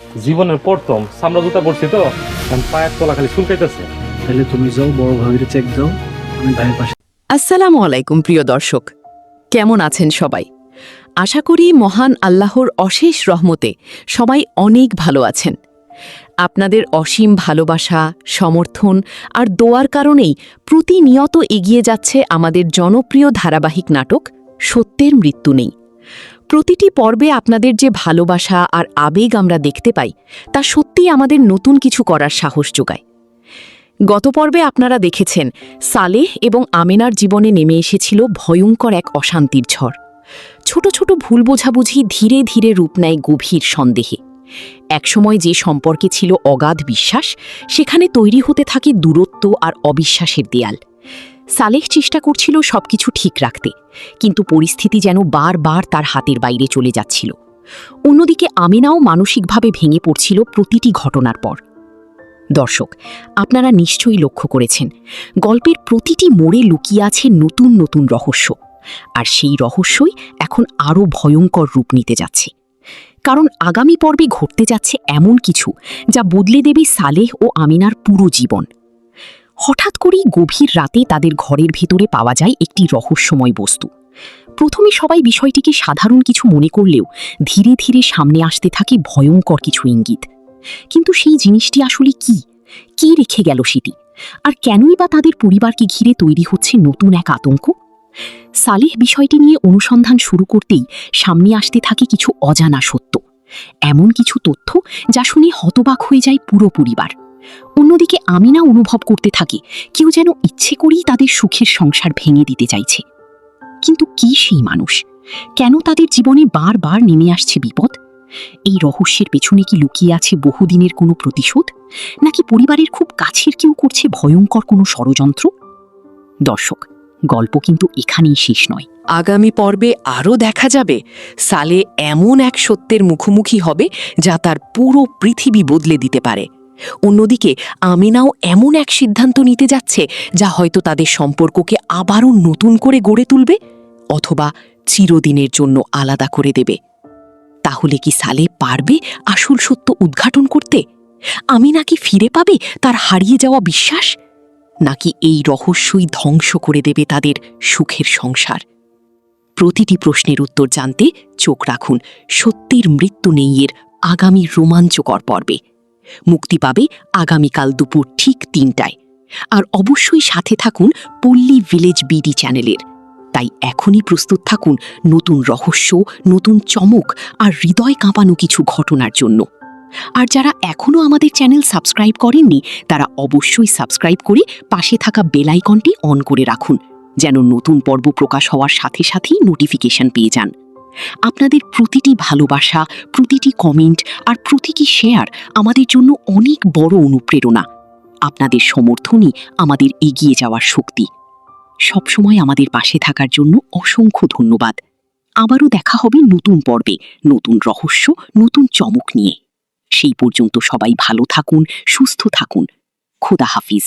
জীবনের প্রথম সামরা জুতা পড়ছি তো, এখন পায়ের তলা খালি চুলকাইতেছে। তাহলে তুমি যাও, বড় ভাবির চেক দাও, আমি ভাইয়ের পাশে। আসসালামু আলাইকুম প্রিয় দর্শক, কেমন আছেন সবাই? আশা করি মহান আল্লাহর অশেষ রহমতে সবাই অনেক ভালো আছেন। আপনাদের অসীম ভালোবাসা, সমর্থন আর দোয়ার কারণেই প্রতিনিয়ত এগিয়ে যাচ্ছে আমাদের জনপ্রিয় ধারাবাহিক নাটক সত্যের মৃত্যু নেই। প্রতিটি পর্বে আপনাদের যে ভালোবাসা আর আবেগ আমরা দেখতে পাই, তা সত্যিই আমাদের নতুন কিছু করার সাহস যোগায়। গত পর্বে আপনারা দেখেছেন সালেহ এবং আমেনার জীবনে নেমে এসেছিল ভয়ঙ্কর এক অশান্তির ঝড়। ছোট ছোট ভুল বোঝাবুঝি ধীরে ধীরে রূপ নেয় গভীর সন্দেহে। একসময় যে সম্পর্কে ছিল অগাধ বিশ্বাস, সেখানে তৈরি হতে থাকে দূরত্ব আর অবিশ্বাসের দেয়াল। সালেহ চেষ্টা করছিল সবকিছু ঠিক রাখতে, কিন্তু পরিস্থিতি যেন বারবার তার হাতের বাইরে চলে যাচ্ছিল। অন্যদিকে আমেনাও মানসিকভাবে ভেঙে পড়ছিল প্রতিটি ঘটনার পর। দর্শক, আপনারা নিশ্চয়ই লক্ষ্য করেছেন, গল্পের প্রতিটি মোড়ে লুকিয়ে আছে নতুন নতুন রহস্য, আর সেই রহস্যই এখন আরও ভয়ঙ্কর রূপ নিতে যাচ্ছে। কারণ আগামী পর্বে ঘটতে যাচ্ছে এমন কিছু যা বদলে দেবে সালেহ ও আমিনার পুরো জীবন। হঠাৎ করেই গভীর রাতে তাদের ঘরের ভেতরে পাওয়া যায় একটি রহস্যময় বস্তু। প্রথমে সবাই বিষয়টিকে সাধারণ কিছু মনে করলেও ধীরে ধীরে সামনে আসতে থাকে ভয়ঙ্কর কিছু ইঙ্গিত। কিন্তু সেই জিনিসটি আসলে কি রেখে গেল সেটি, আর কেনই বা তাদের পরিবারকে ঘিরে তৈরি হচ্ছে নতুন এক আতঙ্ক? সালেহ বিষয়টি নিয়ে অনুসন্ধান শুরু করতেই সামনে আসতে থাকে কিছু অজানা সত্য, এমন কিছু তথ্য যা শুনে হতবাক হয়ে যায় পুরো পরিবার। অন্যদিকে আমিনা অনুভব করতে থাকে কেউ যেন ইচ্ছে করেই তাদের সুখের সংসার ভেঙে দিতে চাইছে। কিন্তু কি সেই মানুষ? কেন তাদের জীবনে বারবার নেমে আসছে বিপদ? এই রহস্যের পেছনে কি লুকিয়ে আছে বহুদিনের কোনো প্রতিশোধ, নাকি পরিবারের খুব কাছের কেউ করছে ভয়ঙ্কর কোনো ষড়যন্ত্র? দর্শক, গল্প কিন্তু এখানেই শেষ নয়। আগামী পর্বে আরও দেখা যাবে সালে এমন এক সত্যের মুখোমুখি হবে যা তার পুরো পৃথিবী বদলে দিতে পারে। অন্যদিকে আমিনাও এমন এক সিদ্ধান্ত নিতে যাচ্ছে যা হয়তো তাদের সম্পর্ককে আবারও নতুন করে গড়ে তুলবে, অথবা চিরদিনের জন্য আলাদা করে দেবে। তাহলে কি সালে পারবে আসল সত্য উদ্ঘাটন করতে? আমিনা কি ফিরে পাবে তার হারিয়ে যাওয়া বিশ্বাস, নাকি এই রহস্যই ধ্বংস করে দেবে তাদের সুখের সংসার? প্রতিটি প্রশ্নের উত্তর জানতে চোখ রাখুন সত্যের মৃত্যু নেই এর আগামী রোমাঞ্চকর পর্বে। মুক্তি পাবে আগামীকাল দুপুর ঠিক ৩টায়। আর অবশ্যই সাথে থাকুন পল্লী ভিলেজ বিডি চ্যানেলের। তাই এখনই প্রস্তুত থাকুন নতুন রহস্য, নতুন চমক আর হৃদয় কাঁপানো কিছু ঘটনার জন্য। আর যারা এখনও আমাদের চ্যানেল সাবস্ক্রাইব করেননি, তারা অবশ্যই সাবস্ক্রাইব করে পাশে থাকা বেল আইকনটি অন করে রাখুন, যেন নতুন পর্ব প্রকাশ হওয়ার সাথে সাথেই নোটিফিকেশন পেয়ে যান। আপনাদের প্রতিটি ভালোবাসা, প্রতিটি কমেন্ট আর প্রতিটি শেয়ার আমাদের জন্য অনেক বড় অনুপ্রেরণা। আপনাদের সমর্থনই আমাদের এগিয়ে যাওয়ার শক্তি। সবসময় আমাদের পাশে থাকার জন্য অসংখ্য ধন্যবাদ। আবারও দেখা হবে নতুন পর্বে, নতুন রহস্য, নতুন চমক নিয়ে। সেই পর্যন্ত সবাই ভালো থাকুন, সুস্থ থাকুন। খোদা হাফিজ।